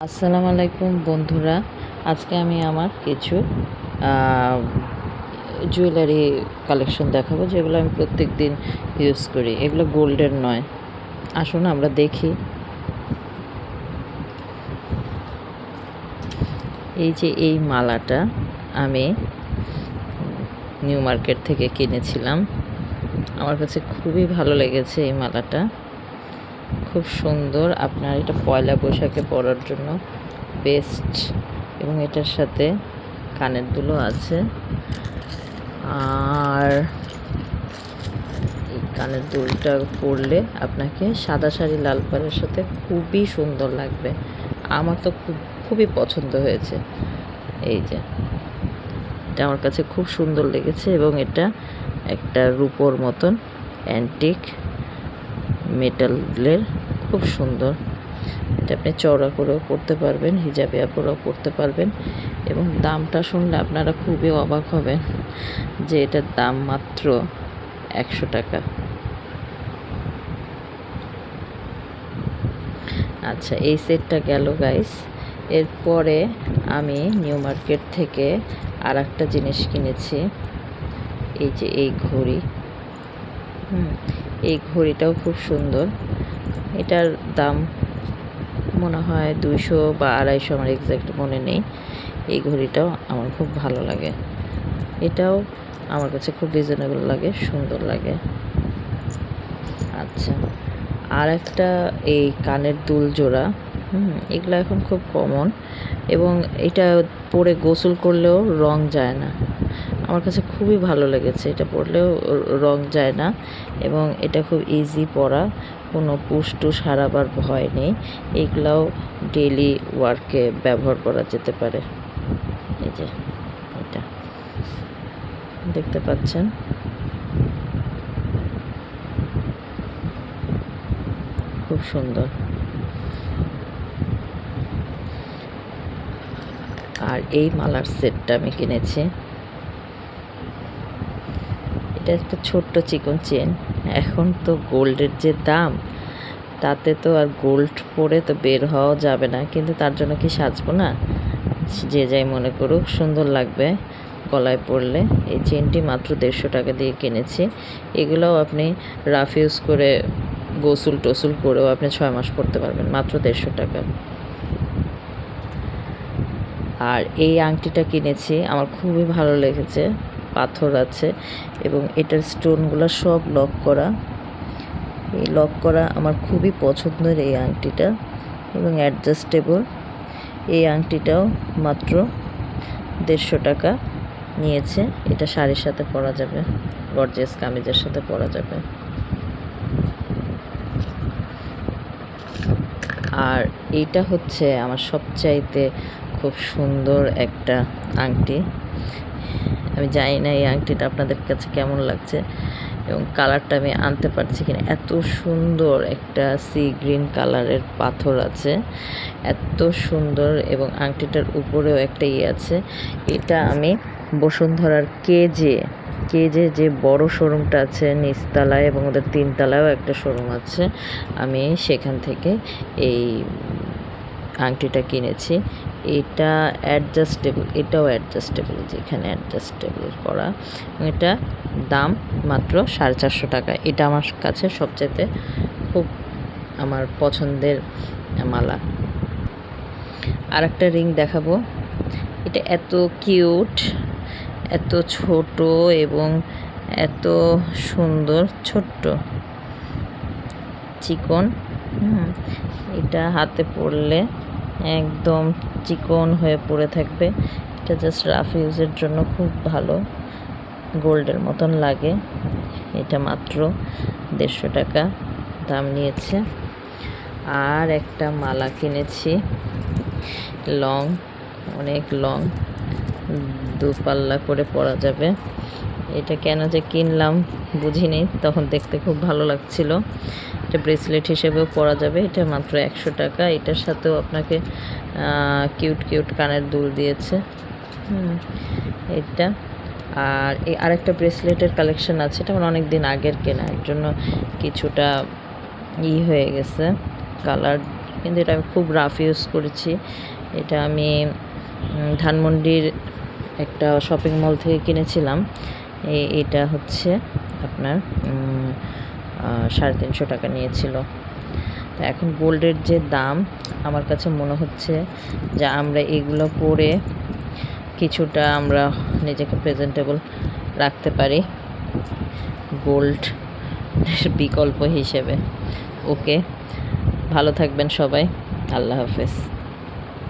আসসালামু আলাইকুম বন্ধুরা, আজকে আমি আমার কিছু জুয়েলারি কালেকশন দেখাবো যেগুলো আমি প্রত্যেক দিন ইউজ করি। এগুলো গোল্ডের নয়। আসুন আমরা দেখি। এই যে এই মালাটা আমি নিউ মার্কেট থেকে কিনেছিলাম। আমার কাছে খুবই ভালো লেগেছে এই মালাটা, খুব সুন্দর। আপনার এটা পয়লা বৈশাখে পরার জন্য বেস্ট, এবং এটার সাথে কানের দুলও আছে। আর এই কানের দুলটা পরলে আপনাকে সাদা শাড়ি লাল পাড়ের সাথে খুবই সুন্দর লাগবে। আমার তো খুবই পছন্দ হয়েছে। এই যে এটা আমার কাছে খুব সুন্দর লেগেছে, এবং এটা একটা রূপোর মতন অ্যান্টিক মেটালের, খুব সুন্দর। এটা আপনি চওড়া করেও পরতে পারবেন, হিজাবে পরেও পরতে পারবেন। এবং দামটা শুনলে আপনারা খুবই অবাক হবেন যে এটার দাম মাত্র 100 টাকা। আচ্ছা, এই সেটটা গেল গাইস। এরপরে আমি নিউ মার্কেট থেকে আর একটা জিনিস কিনেছি। এই যে এই ঘড়ি, এই ঘড়িটাও খুব সুন্দর। এটার দাম মনে হয় 200 বা 250, আমার এক্স্যাক্ট মনে নেই। এই ঘড়িটাও আমার খুব ভালো লাগে। এটাও আমার কাছে খুব রিজনেবল লাগে, সুন্দর লাগে। আচ্ছা, আর একটা এই কানের দুল জোড়া, এগুলো এখন খুব কমন, এবং এটা পরে গোসল করলেও রং যায় না। আমার কাছে খুবই ভালো লেগেছে, এটা পরলেও রং যায় না, এবং এটা খুব ইজি পরা, কোনো পুশ টুস হারাবার ভয় নেই। এগুলাও ডেইলি ওয়ার্কে ব্যবহার করা যেতে পারে। এই যে এটা দেখতে পাচ্ছেন, খুব সুন্দর। আর এই মালার সেটটা আমি কিনেছি। এটা একটা ছোট্ট চিকন চেন। এখন তো গোল্ডের যে দাম, তাতে তো আর গোল্ড পরে তো বের হওয়া যাবে না, কিন্তু তার জন্য কি সাজবো না? যে যাই মনে করুক, সুন্দর লাগবে গলায় পরলে। এই চেনটি মাত্র 150 টাকা দিয়ে কিনেছি। এগুলোও আপনি রাফ ইউজ করে গোসল টোসল করেও আপনি 6 মাস পরতে পারবেন, মাত্র 150 টাকা। আর এই আংটিটা কিনেছি, আমার খুবই ভালো লেগেছে। পাথর আছে, এবং এটার স্টোনগুলো সব লক করা। এই লক করা আমার খুবই পছন্দের এই আংটিটা, এবং অ্যাডজাস্টেবল। এই আংটিটাও মাত্র 150 টাকা নিয়েছে। এটা শাড়ির সাথে পরা যাবে, গর্জিয়াস কামিজের সাথে পরা যাবে। আর এইটা হচ্ছে আমার সবচাইতে খুব সুন্দর একটা আংটি। আমি জানি না এই আংটিটা আপনাদের কাছে কেমন লাগছে, এবং কালারটা আমি আনতে পারছি কিনা। এত সুন্দর একটা সি গ্রিন কালারের পাথর আছে, এত সুন্দর। এবং আংটিটার উপরেও একটা আছে। এটা আমি বসুন্ধরার কেজে যে বড় শোরুমটা আছে নিচতলায়, এবং ওদের 3 তলায়ও একটা শোরুম আছে, আমি সেখান থেকে এই আংটিটা কিনেছি। এটা অ্যাডজাস্টেবল, এটাও অ্যাডজাস্টেবল, যেখানে অ্যাডজাস্টেবল করা। এটা দাম মাত্র 450 টাকা। এটা আমার কাছে সবচেয়ে খুব আমার পছন্দের মালা। আর একটা রিং দেখাবো। এটা এত কিউট, এত ছোট, এবং এত সুন্দর, ছোট্ট চিকন। এটা হাতে পরলে একদম চিকন হয়ে পড়ে থাকবে। এটা জাস্ট রাফ ইউজের জন্য খুব ভালো, গোল্ডের মতন লাগে। এটা মাত্র 150 টাকা দাম নিয়েছে। আর একটা মালা কিনেছি, লং, অনেক লং, 2 পাল্লা করে পরা যাবে। এটা কেন যে কিনলাম বুঝিনি, তখন দেখতে খুব ভালো লাগছিল। এটা ব্রেসলেট হিসেবেও পরা যাবে। এটা মাত্র 100 টাকা। এটার সাথেও আপনাকে কিউট কিউট কানের দুল দিয়েছে। এটা আর এই আরেকটা ব্রেসলেটের কালেকশন আছে, এটা আমার অনেক দিন আগের কেনা, এর জন্য কিছুটা হয়ে গেছে, কালার কিন্তু এটা আমি খুব রাফ ইউজ করেছি। এটা আমি ধানমন্ডির একটা শপিং মল থেকে কিনেছিলাম। এটা হচ্ছে আপনার 350 টাকা নিয়েছিল। তো এখন গোল্ডের যে দাম, আমার কাছে মনে হচ্ছে যে আমরা এগুলো পরে কিছুটা আমরা নিজেকে প্রেজেন্টেবল রাখতে পারি গোল্ড বিকল্প হিসেবে। ওকে, ভালো থাকবেন সবাই। আল্লাহ হাফেজ।